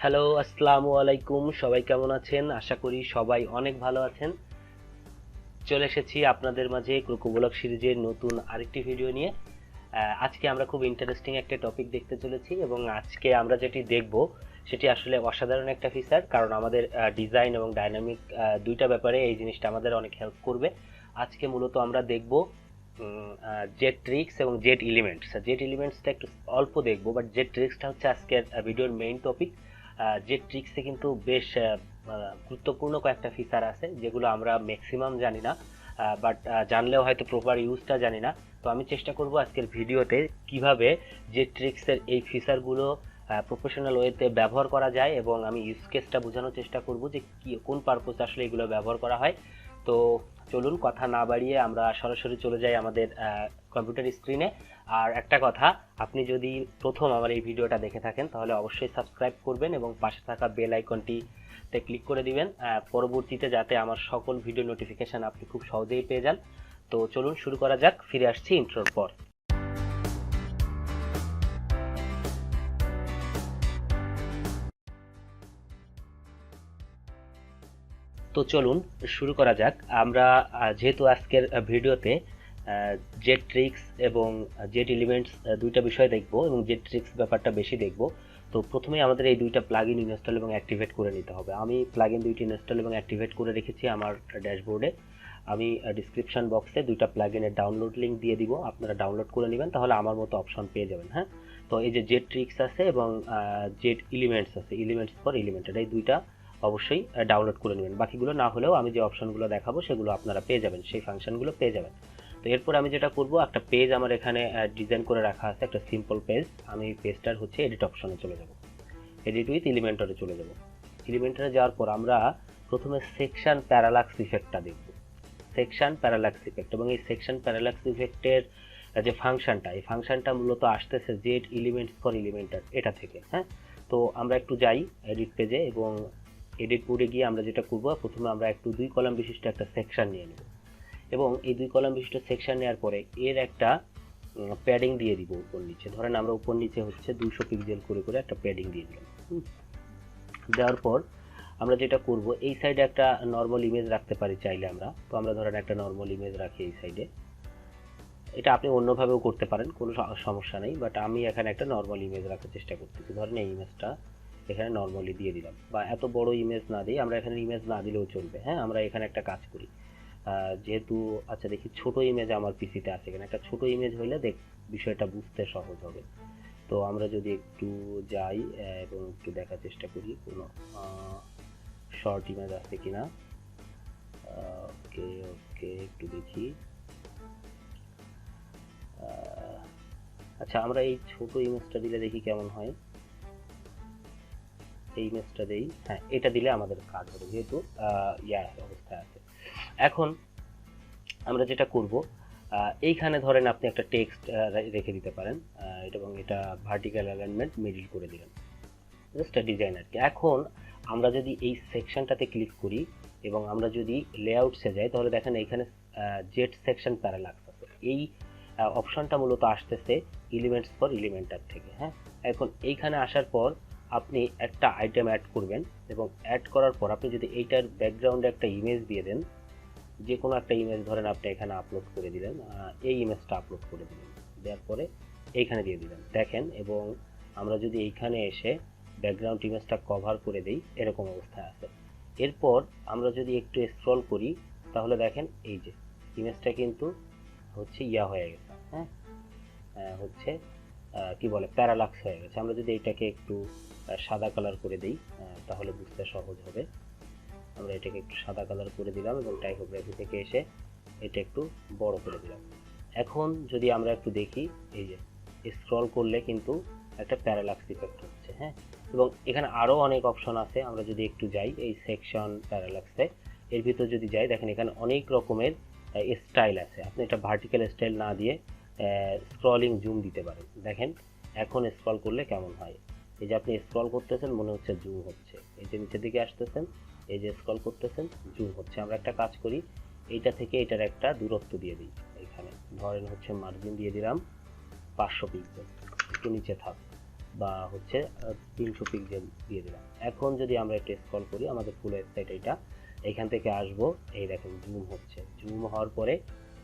Hello, আসসালামু আলাইকুম। সবাই কেমন আছেন? আশা করি সবাই অনেক ভালো আছেন। চলে এসেছি আপনাদের মাঝে ক্রোকোব্লক সিরিজের নতুন আরেকটি ভিডিও নিয়ে। আজকে আমরা খুব ইন্টারেস্টিং একটা টপিক দেখতে চলেছি এবং আজকে আমরা যেটি দেখব সেটি আসলে অসাধারণ একটা ফিচার, কারণ আমাদের ডিজাইন এবং ডাইনামিক দুইটা ব্যাপারে এই জিনিসটা আমাদের অনেক হেল্প করবে। আজকে মূলত আমরা দেখব জেট ট্রিক্স এবং জেট এলিমেন্টস। জেট এলিমেন্টসটা একটু অল্প দেখব, বাট জেট ট্রিক্সটা হচ্ছে আজকের ভিডিওর মেইন টপিক। জেট ট্রিক্সে কিন্তু বেশ গুরুত্বপূর্ণ কয়েকটা ফিচার আছে যেগুলো আমরা ম্যাক্সিমাম জানি না, বাট জানলেও হয়তো প্রপার ইউজটা জানি না। তো আমি চেষ্টা করব আজকের ভিডিওতে কিভাবে জেট ট্রিক্সের এই ফিচারগুলো প্রফেশনাল ওয়েতে ব্যবহার করা যায়, এবং আমি ইউজ কেসটা বোঝানোর চেষ্টা করব যে কোন পারপোজে আসলে এগুলো ব্যবহার করা হয়। তো চলুন কথা না বাড়িয়ে আমরা সরাসরি চলে যাই আমাদের কম্পিউটার স্ক্রিনে। আর একটা কথা, আপনি যদি প্রথম আমার এই ভিডিওটা দেখে থাকেন তাহলে অবশ্যই সাবস্ক্রাইব করবেন এবং পাশে থাকা বেল আইকনটিতে ক্লিক করে দিবেন, পরবর্তীতে যাতে আমার সকল ভিডিও নোটিফিকেশন আপনি খুব সহজেই পেয়ে যান। তো চলুন শুরু করা যাক, ফিরে আসছি ইন্ট্রোর পর। তো চলুন শুরু করা যাক। আমরা যেহেতু আজকের ভিডিওতে জেট ট্রিক্স এবং জেট এলিমেন্টস দুইটা বিষয় দেখব এবং জেট ট্রিক্স ব্যাপারটা বেশি দেখব। তো প্রথমেই আমাদের এই দুইটা প্লাগইন ইনস্টল এবং অ্যাক্টিভেট করে নিতে হবে। আমি প্লাগইন দুইটি ইনস্টল এবং অ্যাক্টিভেট করে রেখেছি আমার ড্যাশবোর্ডে। আমি ডিসক্রিপশন বক্সে দুইটা প্লাগইনের ডাউনলোড লিঙ্ক দিয়ে দিব, আপনারা ডাউনলোড করে নেবেন, তাহলে আমার মতো অপশন পেয়ে যাবেন। হ্যাঁ, তো এই যে জেট ট্রিক্স আছে এবং জেট এলিমেন্টস আছে, এলিমেন্টস ফর এলিমেন্টেড, এই দুইটা অবশ্যই ডাউনলোড করে নেবেন। বাকিগুলো না হলেও আমি যে অপশনগুলো দেখাবো সেগুলো আপনারা পেয়ে যাবেন, সেই ফাংশনগুলো পেয়ে যাবেন। তো এরপর আমি যেটা করব, একটা পেজ আমার এখানে ডিজাইন করে রাখা আছে, একটা সিম্পল পেজ। আমি পেজটার হচ্ছে এডিট অপশনে চলে যাব, এডিট উইথ এলিমেন্টরে চলে যাব। এলিমেন্টরে যাওয়ার পর আমরা প্রথমে সেকশন প্যারালাক্স ইফেক্টটা দেখব, সেকশন প্যারালাক্স ইফেক্ট। এবং এই সেকশন প্যারালাক্স ইফেক্টের যে ফাংশনটা, এই ফাংশনটা মূলত আসতেছে জেট এলিমেন্টস ফর এলিমেন্টার এটা থেকে। হ্যাঁ, তো আমরা একটু যাই এডিট পেজে এবং এডিট মোডে গিয়ে আমরা যেটা করব, প্রথমে আমরা একটু 2 কলাম বিশিষ্ট একটা সেকশন নিয়ে নেব এবং এই 2 কলাম বিশিষ্ট সেকশন নেওয়ার পরে এর একটা প্যাডিং দিয়ে দিব উপর নিচে। ধরেন আমরা উপর নিচে হচ্ছে 200 পিক্সেল করে করে একটা প্যাডিং দিয়ে দিলাম। দেওয়ার পর আমরা যেটা করব, এই সাইডে একটা নর্মাল ইমেজ রাখতে পারি চাইলে আমরা। তো আমরা ধরেন একটা নর্মাল ইমেজ রাখি এই সাইডে। এটা আপনি অন্যভাবেও করতে পারেন, কোনো সমস্যা নেই, বাট আমি এখানে একটা নর্মাল ইমেজ রাখার চেষ্টা করতেছি। ধরেন এই ইমেজটা এখানে নর্মালি দিয়ে দিলাম, বা এত বড় ইমেজ না দিই, আমরা এখানে ইমেজ না দিলেও চলবে। হ্যাঁ, আমরা এখানে একটা কাজ করি, যেহেতু আচ্ছা দেখি ছোট ইমেজ আমার পিসিতে আছে, এখানে একটা ছোট ইমেজ হইলে বিষয়টা বুঝতে সহজ হবে। তো আমরা যদি একটু যাই এবং একটু দেখার চেষ্টা করি কোনো শর্ট ইমেজ আছে কিনা। ওকে ওকে, একটু দেখি। আচ্ছা, আমরা এই ছোট ইমেজটা দিলে দেখি কেমন হয়। এই ইমেজটা দেই, হ্যাঁ এটা দিলে আমাদের কাজ হবে, যেহেতু অবস্থায় আছে। এখন আমরা যেটা করব, এইখানে ধরেন আপনি একটা টেক্সট রেখে দিতে পারেন, এবং এটা ভার্টিক্যাল অ্যালাইনমেন্ট মিডল করে দিলেন, জাস্ট ডিজাইন আর কি। এখন আমরা যদি এই সেকশনটাতে ক্লিক করি এবং আমরা যদি লেআউটসে যাই, তাহলে দেখেন এইখানে জেট সেকশন প্যারালাক্স আছে। এই অপশনটা মূলত আসতেছে এলিমেন্টস ফর এলিমেন্টার থেকে। হ্যাঁ, এখন এইখানে আসার পর আপনি একটা আইটেম অ্যাড করবেন এবং অ্যাড করার পর আপনি যদি এইটার ব্যাকগ্রাউন্ডে একটা ইমেজ দিয়ে দেন, যে কোনো একটা ইমেজ ধরেন আপনি এখানে আপলোড করে দিলেন, এই ইমেজটা আপলোড করে দিলেন, দেওয়ার পরে এইখানে দিয়ে দিলেন দেখেন। এবং আমরা যদি এইখানে এসে ব্যাকগ্রাউন্ড ইমেজটা কভার করে দেই, এরকম অবস্থায় আছে। এরপর আমরা যদি একটু স্ক্রল করি, তাহলে দেখেন এই যে ইমেজটা কিন্তু হচ্ছে হয়ে গেছে। হ্যাঁ, হচ্ছে কি বলে, প্যারালাক্স হয়ে গেছে। আমরা যদি এটাকে একটু সাদা কালার করে দেই, তাহলে বুঝতে সহজ হবে। আমরা এটাকে একটু সাদা কালার করে দিলাম এবং টাইপোগ্রাফি থেকে এসে এটা একটু বড় করে দিলাম। এখন যদি আমরা একটু দেখি, এই যে স্ক্রল করলে কিন্তু একটা প্যারালাক্স ইফেক্ট হচ্ছে। হ্যাঁ, এবং এখানে আরও অনেক অপশন আছে। আমরা যদি একটু যাই এই সেকশন প্যারালাক্সে, এর ভিতর যদি যাই, দেখেন এখানে অনেক রকমের স্টাইল আছে। আপনি এটা ভার্টিক্যাল স্টাইল না দিয়ে স্ক্রলিং জুম দিতে পারেন। দেখেন এখন স্ক্রল করলে কেমন হয়, এই যে আপনি স্ক্রল করতেছেন মনে হচ্ছে জুম হচ্ছে, এই যে নিচের দিকে আসতেছেন, এই যে স্ক্রল করতেছেন জুম হচ্ছে। আমরা একটা কাজ করি, এইটা থেকে এটার একটা দূরত্ব দিয়ে দিই, এখানে ধরেন হচ্ছে মার্জিন দিয়ে দিলাম 500 পিক্সেল, একটু নিচে থাক। বা হচ্ছে 300 পিক্সেল দিয়ে দিলাম। এখন যদি আমরা একটু স্ক্রল করি, আমাদের ফুল ওয়েবসাইট এটা, এখান থেকে আসবো, এই দেখেন জুম হচ্ছে, জুম হওয়ার পরে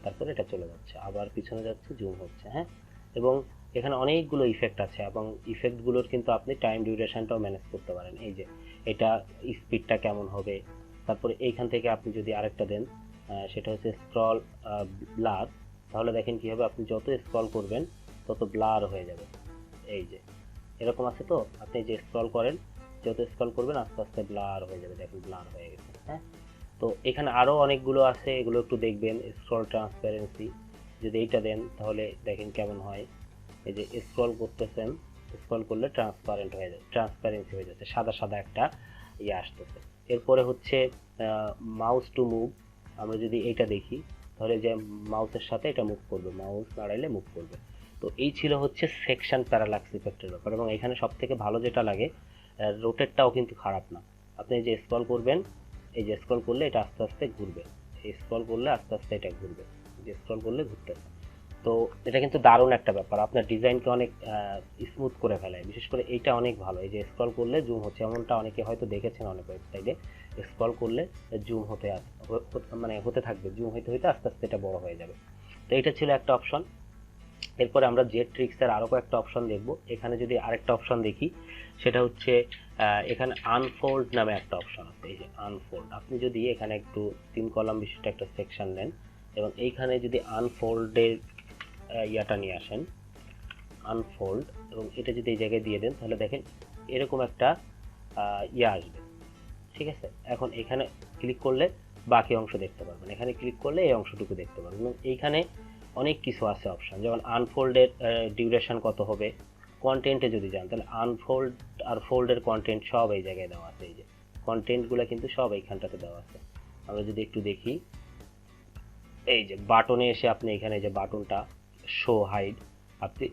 তারপরে এটা চলে যাচ্ছে, আবার পিছনে যাচ্ছে, জুম হচ্ছে। হ্যাঁ, এবং এখানে অনেকগুলো ইফেক্ট আছে এবং ইফেক্টগুলোর কিন্তু আপনি টাইম ডিউরেশনটাও ম্যানেজ করতে পারেন। এই যে এটা স্পিডটা কেমন হবে, তারপরে এইখান থেকে আপনি যদি আরেকটা দেন, সেটা হচ্ছে স্ক্রল ব্লার, তাহলে দেখেন কি হবে, আপনি যত স্ক্রল করবেন তত ব্লার হয়ে যাবে। এই যে এরকম আছে, তো আপনি যে স্ক্রল করেন, যত স্ক্রল করবেন আস্তে আস্তে ব্লার হয়ে যাবে, দেখেন ব্লার হয়ে গেছে। হ্যাঁ, তো এখানে আরও অনেকগুলো আছে, এগুলো একটু দেখবেন। স্ক্রল ট্রান্সপারেন্সি যদি এইটা দেন তাহলে দেখেন কেমন হয়। এই যে স্ক্রল করতেছেন, স্ক্রল করলে ট্রান্সপারেন্ট হয়ে যায়, ট্রান্সপারেন্সি হয়ে যাচ্ছে, সাদা সাদা একটা ইয়ে আসতেছে। এরপরে হচ্ছে মাউস টু মুভ, আমরা যদি এইটা দেখি তাহলে যে মাউসের সাথে এটা মুভ করবে, মাউস নাড়াইলে মুভ করবে। তো এই ছিল হচ্ছে সেকশন প্যারালাক্স ইফেক্টের ব্যাপার। এবং এখানে সব থেকে ভালো যেটা লাগে, রোটেটটাও কিন্তু খারাপ না। আপনি যে স্ক্রল করবেন, এই যে স্ক্রল করলে এটা আস্তে আস্তে ঘুরবে, এই স্ক্রল করলে আস্তে আস্তে এটা ঘুরবে, যে স্ক্রল করলে ঘুরতেছে। তো এটা কিন্তু দারুণ একটা ব্যাপার, আপনার ডিজাইনকে অনেক স্মুথ করে ফেলে। বিশেষ করে এইটা অনেক ভালো, এই যে স্ক্রল করলে জুম হচ্ছে, এমনটা অনেকে হয়তো দেখেছেন অনেক ওয়েবসাইটে, স্ক্রল করলে জুম মানে হতে থাকবে, জুম হইতে হইতে আস্তে আস্তে এটা বড় হয়ে যাবে। তো এটা ছিল একটা অপশন। এরপরে আমরা জেট ট্রিক্সের আরও কয়েকটা অপশন দেখব। এখানে যদি আরেকটা অপশন দেখি, সেটা হচ্ছে এখানে আনফোল্ড নামে একটা অপশন আছে। এই যে আনফোল্ড, আপনি যদি এখানে একটু 3 কলাম বিশিষ্ট একটা সেকশন নেন এবং এইখানে যদি আনফোল্ডের ইয়াটা নিয়ে আসেন, আনফোল্ড, এবং এটা যদি এই জায়গায় দিয়ে দেন, তাহলে দেখেন এরকম একটা ইয়ে আসবে। ঠিক আছে, এখন এখানে ক্লিক করলে বাকি অংশ দেখতে পারবেন, এখানে ক্লিক করলে এই অংশটুকু দেখতে পারবেন। এবং এইখানে অনেক কিছু আছে অপশন, যেমন আনফোল্ডের ডিউরেশন কত হবে, কন্টেন্টে যদি যান তাহলে আনফোল্ড আর ফোল্ডের কন্টেন্ট সব এই জায়গায় দেওয়া আছে। এই যে কন্টেন্টগুলো কিন্তু সব এইখানটাতে দেওয়া আছে। আমরা যদি একটু দেখি, এই যে বাটনে এসে আপনি এখানে যে বাটনটা শো হাইড, আপনি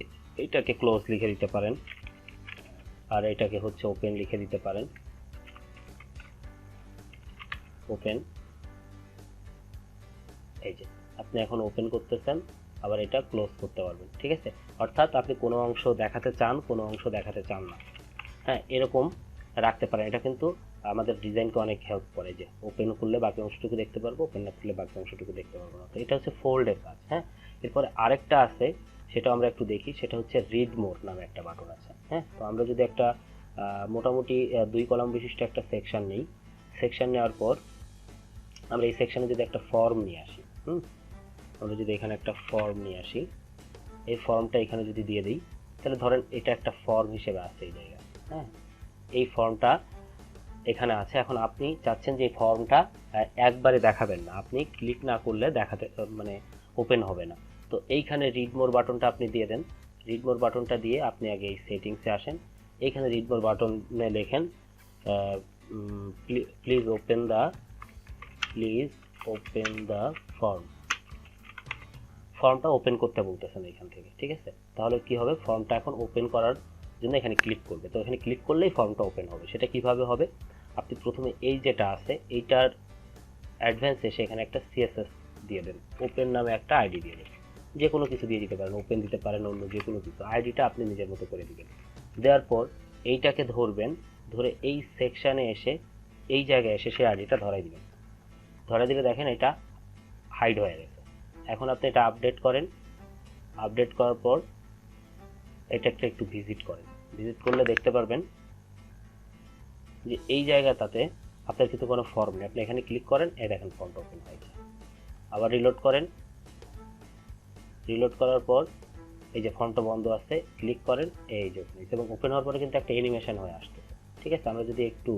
এটাকে ক্লোজ লিখে দিতে পারেন, আর এটাকে হচ্ছে ওপেন লিখে দিতে পারেন, ওপেন। এই যে আপনি এখন ওপেন করতেছেন, আবার এটা ক্লোজ করতে পারবেন। ঠিক আছে, অর্থাৎ আপনি কোনো অংশ দেখাতে চান, কোনো অংশ দেখাতে চান না। হ্যাঁ, এরকম রাখতে পারেন। এটা কিন্তু আমাদের ডিজাইনকে অনেক হেল্প করে, যে ওপেন করলে বাকি অংশটুকু দেখতে পারবো, ওপেন না করলে বাকি অংশটুকু দেখতে পারবো না। তো এটা হচ্ছে ফোল্ডের কাজ। হ্যাঁ, এরপরে আরেকটা আছে, সেটা আমরা একটু দেখি, সেটা হচ্ছে রিড মোর নামে একটা বাটন আছে। হ্যাঁ, তো আমরা যদি একটা মোটামুটি 2 কলাম বিশিষ্ট একটা সেকশন নিই, সেকশন নেওয়ার পর আমরা এই সেকশনে যদি একটা ফর্ম নিয়ে আসি, আমরা যদি এখানে একটা ফর্ম নিয়ে আসি, এই ফর্মটা এখানে যদি দিয়ে দিই, তাহলে ধরেন এটা একটা ফর্ম হিসেবে আছে এই জায়গায়। হ্যাঁ, এই ফর্মটা এখানে আছে। এখন আপনি চাচ্ছেন যে এই ফর্মটা একবারে দেখাবেন না, আপনি ক্লিক না করলে দেখাতে মানে ওপেন হবে না। তো এইখানে রিড মোর বাটনটা আপনি দিয়ে দেন। রিড মোর বাটনটা দিয়ে আপনি আগে এই সেটিংসে আসেন, এইখানে রিড মোর বাটনে লেখেন প্লিজ ওপেন দ্য ফর্ম। ফর্মটা ওপেন করতে বলতেছেন এখান থেকে। ঠিক আছে, তাহলে কি হবে, ফর্মটা এখন ওপেন করার জন্য এখানে ক্লিক করবে। তো এখানে ক্লিক করলেই ফর্মটা ওপেন হবে। সেটা কিভাবে হবে, আপনি প্রথমে এই যেটা আছে এইটার অ্যাডভান্স এসে এখানে একটা সিএসএস দিয়ে দেন, ওপেন নামে একটা আইডি দিয়ে দেন, যে কোনো কিছু দিয়ে দিতে পারেন, ওপেন দিতে পারেন, অন্য যে কোনো কিছু, আইডিটা আপনি নিজের মতো করে দিবেন। দেওয়ার পর এইটাকে ধরবেন, ধরে এই সেকশানে এসে এই জায়গায় এসে সেই আইডিটা ধরাই দিবেন। ধরাই দিলে দেখেন এটা হাইড হয়ে গেছে। এখন আপনি এটা আপডেট করেন, আপডেট করার পর এটাকে একটু ভিজিট করেন, ভিজিট করলে দেখতে পারবেন যে এই জায়গাটাতে আপনার কিন্তু কোনো ফর্ম নেই। আপনি এখানে ক্লিক করেন, এই দেখেন ফর্মটা ওপেন হয়ে যায়। আবার রিলোড করেন, রিলোড করার পর এই যে ফর্মটা বন্ধ আছে, ক্লিক করেন, এই যে ওপেন হয়েছে। এবং ওপেন হওয়ার পরে কিন্তু একটা অ্যানিমেশন হয়ে আসতেছে। ঠিক আছে, আমরা যদি একটু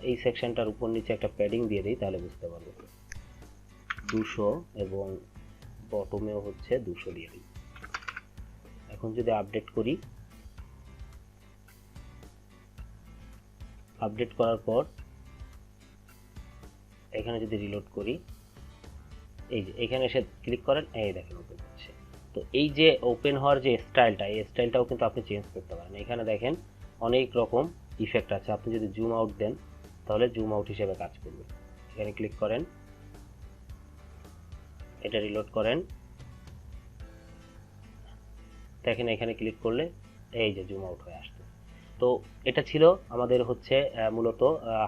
এই সেকশনটার উপর নিচে একটা প্যাডিং দিয়ে দিই তাহলে বুঝতে পারবো। 200 এবং বটমেও হচ্ছে 200 দিয়ে দিই। এখন যদি আপডেট করি, আপডেট করার পর এখানে যদি রিলোড করি, এই যে এখানে এসে ক্লিক করেন, এই দেখেন ওপেন হচ্ছে। তো এই যে ওপেন হওয়ার যে স্টাইলটা, এই স্টাইলটাও কিন্তু আপনি চেঞ্জ করতে পারেন। এখানে দেখেন অনেক রকম ইফেক্ট আছে। আপনি যদি জুম আউট দেন তাহলে জুম আউট হিসেবে কাজ করবে। এখানে ক্লিক করেন, এটা রিলোড করেন, দেখেন এখানে ক্লিক করলে এই যে জুম আউট হয়ে আসছে। তো এটা ছিল আমাদের হচ্ছে মূলত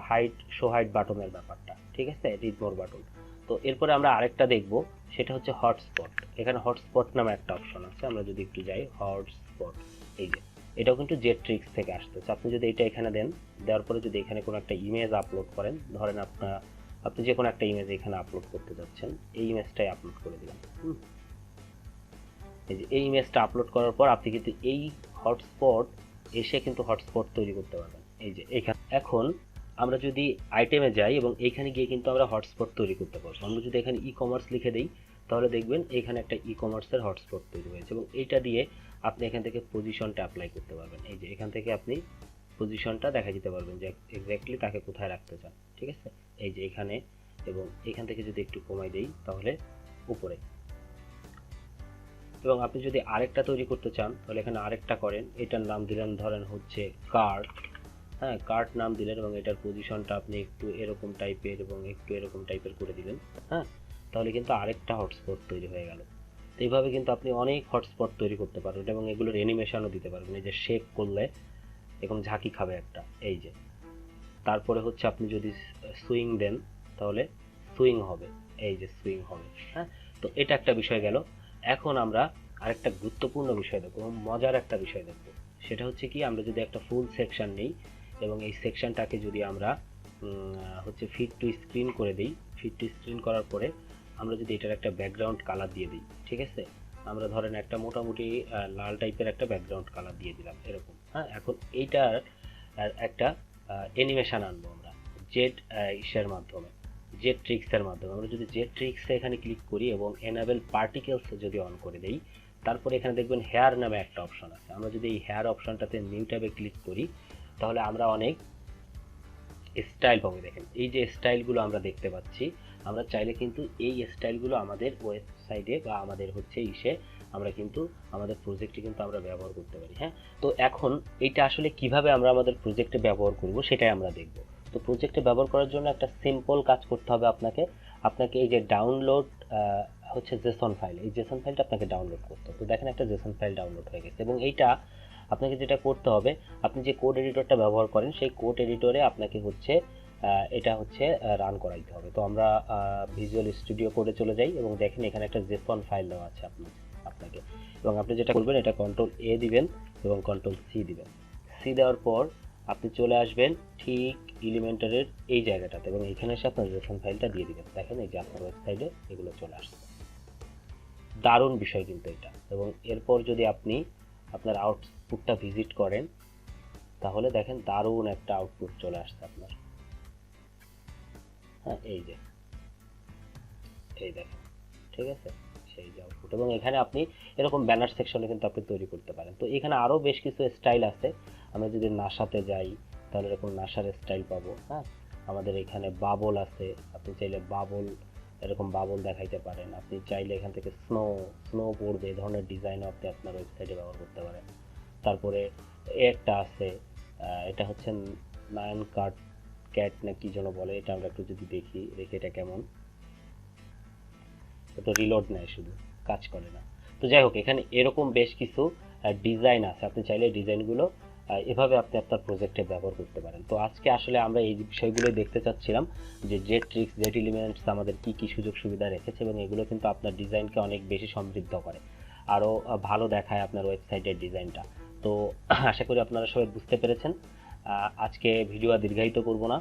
হাইট শো হাইট বাটনের ব্যাপারটা, ঠিক আছে, রিড মোর বাটন। তো এরপরে আমরা আরেকটা দেখব, সেটা হচ্ছে হটস্পট। এখানে হটস্পট নামে একটা অপশন আছে, আমরা যদি একটু যাই হটস্পট, এই যে এটাও কিন্তু জেটট্রিক্স থেকে আসতেছে। আপনি যদি এটা এখানে দেন, দেওয়ার পরে যদি এখানে কোনো একটা ইমেজ আপলোড করেন, ধরেন আপনি যে কোনো একটা ইমেজ এখানে আপলোড করতে যাচ্ছেন, এই ইমেজটাই আপলোড করে দিলাম। এই যে এই ইমেজটা আপলোড করার পর আপনি কিন্তু এই হটস্পট এসে কিন্তু হটস্পট তৈরি করতে পারবেন। এই যে এখানে এখন আমরা যদি আইটেমে যাই এবং এইখানে গিয়ে কিন্তু আমরা হটস্পট তৈরি করতে পারবো। আমরা যদি এখানে ই কমার্স লিখে দিই, তাহলে দেখবেন এখানে একটা ই কমার্সের হটস্পট তৈরি হয়েছে এবং এইটা দিয়ে আপনি এখান থেকে পজিশনটা অ্যাপ্লাই করতে পারবেন। এই যে এখান থেকে আপনি পজিশনটা দেখা দিতে পারবেন যে এক্স্যাক্টলি তাকে কোথায় রাখতে চান, ঠিক আছে। এই যে এখানে এবং এখান থেকে যদি একটু কমাই দেই তাহলে উপরে। এবং আপনি যদি আরেকটা তৈরি করতে চান তাহলে এখানে আরেকটা করেন, এটার নাম দিলেন ধরেন হচ্ছে কার্ট, হ্যাঁ কার্ট নাম দিলেন এবং এটার পজিশনটা আপনি একটু এরকম টাইপের এবং একটু এরকম টাইপের করে দিলেন, হ্যাঁ, তাহলে কিন্তু আরেকটা হটস্পট তৈরি হয়ে গেল। তো এইভাবে কিন্তু আপনি অনেক হটস্পট তৈরি করতে পারবেন এবং এগুলোর অ্যানিমেশনও দিতে পারবেন। এই যে শেক করলে এরকম ঝাঁকি খাবে একটা, এই যে তারপরে হচ্ছে আপনি যদি সুইং দেন তাহলে সুইং হবে, এই যে সুইং হবে, হ্যাঁ। তো এটা একটা বিষয় গেল। এখন আমরা আরেকটা গুরুত্বপূর্ণ বিষয় দেখব, মজার একটা বিষয় দেখব, সেটা হচ্ছে কি আমরা যদি একটা ফুল সেকশন নিই এবং এই সেকশনটাকে যদি আমরা হচ্ছে ফিট টু স্ক্রিন করে দিই, ফিট টু স্ক্রিন করার পরে আমরা যদি এটার একটা ব্যাকগ্রাউন্ড কালার দিয়ে দিই, ঠিক আছে, আমরা ধরেন একটা মোটামুটি লাল টাইপের একটা ব্যাকগ্রাউন্ড কালার দিয়ে দিলাম এরকম, হ্যাঁ। এখন এইটার একটা অ্যানিমেশন আনবো আমরা জেট ইসের মাধ্যমে, জেট ট্রিক্সের মাধ্যমে। আমরা যদি জেট ট্রিক্সে এখানে ক্লিক করি এবং এনেবল পার্টিকেলস যদি অন করে দেই, তারপরে এখানে দেখবেন হেয়ার নামে একটা অপশন আছে। আমরা যদি এই হেয়ার অপশনটাতে নিউ ট্যাবে ক্লিক করি তাহলে আমরা অনেক স্টাইল পাবো। দেখেন এই যে স্টাইলগুলো আমরা দেখতে পাচ্ছি, আমরা চাইলে কিন্তু এই স্টাইলগুলো আমাদের ওয়েবসাইটে বা আমাদের হচ্ছে আমরা কিন্তু আমাদের প্রজেক্টে কিন্তু আমরা ব্যবহার করতে পারি, হ্যাঁ। তো এখন এটা আসলে কিভাবে আমরা আমাদের প্রজেক্টে ব্যবহার করব সেটাই আমরা দেখব। তো প্রজেক্টে ব্যবহার করার জন্য একটা সিম্পল কাজ করতে হবে আপনাকে। এই যে ডাউনলোড হচ্ছে জেসন ফাইল, এই জেসন ফাইলটা আপনাকে ডাউনলোড করতে হবে। তো দেখেন একটা জেসন ফাইল ডাউনলোড হয়ে গেছে এবং এইটা আপনাকে যেটা করতে হবে, আপনি যে কোড এডিটরটা ব্যবহার করেন সেই কোড এডিটরে আপনাকে হচ্ছে এটা হচ্ছে রান করাইতে হবে। তো আমরা ভিজুয়াল স্টুডিও কোডে চলে যাই এবং দেখেন এখানে একটা জেসন ফাইল দেওয়া আছে আপনাকে, এবং আপনি যেটা করবেন এটা কন্ট্রোল এ দিবেন এবং কন্ট্রোল সি দিবেন। সি দেওয়ার পর আপনি চলে আসবেন ঠিক এলিমেন্টরের এই জায়গাটাতে এবং এখানে এসে আপনার জেসন ফাইলটা দিয়ে দিবেন। দেখেন এই যে আপনার ওয়েবসাইটে এগুলো চলে আসছে। দারুণ বিষয় কিন্তু এটা। এবং এরপর যদি আপনি আপনার আউটপুটটা ভিজিট করেন তাহলে দেখেন দারুণ একটা আউটপুট চলে আসছে আপনার, হ্যাঁ। এই যে এই দেখেন, ঠিক আছে, সেই যে আউটপুট। এবং এখানে আপনি এরকম ব্যানার সেকশনে কিন্তু আপনি তৈরি করতে পারেন। তো এখানে আরও বেশ কিছু স্টাইল আছে। আমরা যদি নাসাতে যাই তাহলে এরকম নাসার স্টাইল পাবো, হ্যাঁ। আমাদের এখানে বাবল আছে, আপনি চাইলে বাবল এরকম বাবল দেখাইতে পারেন। আপনি চাইলে এখান থেকে স্নো পড়বে এই ধরনের ডিজাইনও আপনি আপনার ওয়েবসাইটে ব্যবহার করতে পারেন। তারপরে একটা আছে, এটা হচ্ছে নায়ন ক্যাট না কি যেন বলে, এটা আমরা একটু যদি দেখি এটা কেমন, তো রিলোড নেয় শুধু, কাজ করে না। তো যাই হোক এখানে এরকম বেশ কিছু ডিজাইন আছে, আপনি চাইলে ডিজাইনগুলো এভাবে আপনি আপনার প্রজেক্টে ব্যবহার করতে পারেন। তো আজকে আসলে আমরা এই বিষয়গুলো দেখতে চাচ্ছিলাম যে জেট ট্রিক্স জেট এলিমেন্টস আমাদের কি কি সুযোগ সুবিধা রেখেছে এবং এগুলো কিন্তু আপনার ডিজাইনকে অনেক বেশি সমৃদ্ধ করে, আরও ভালো দেখায় আপনার ওয়েবসাইটের ডিজাইনটা। তো আশা করি আপনারা সবাই বুঝতে পেরেছেন। আজকে ভিডিও আর দীর্ঘায়িত করব না,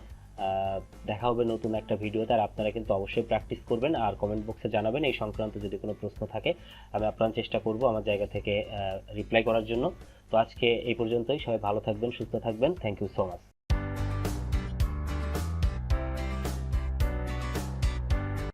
দেখা হবে নতুন একটা ভিডিওতে। আর আপনারা কিন্তু অবশ্যই প্র্যাকটিস করবেন আর কমেন্ট বক্সে জানাবেন এই সংক্রান্ত যদি কোনো প্রশ্ন থাকে। আমি আপনার চেষ্টা করব আমার জায়গা থেকে রিপ্লাই করার জন্য। তো আজকে এই পর্যন্তই, সবাই ভালো থাকবেন, সুস্থ থাকবেন। Thank you so much.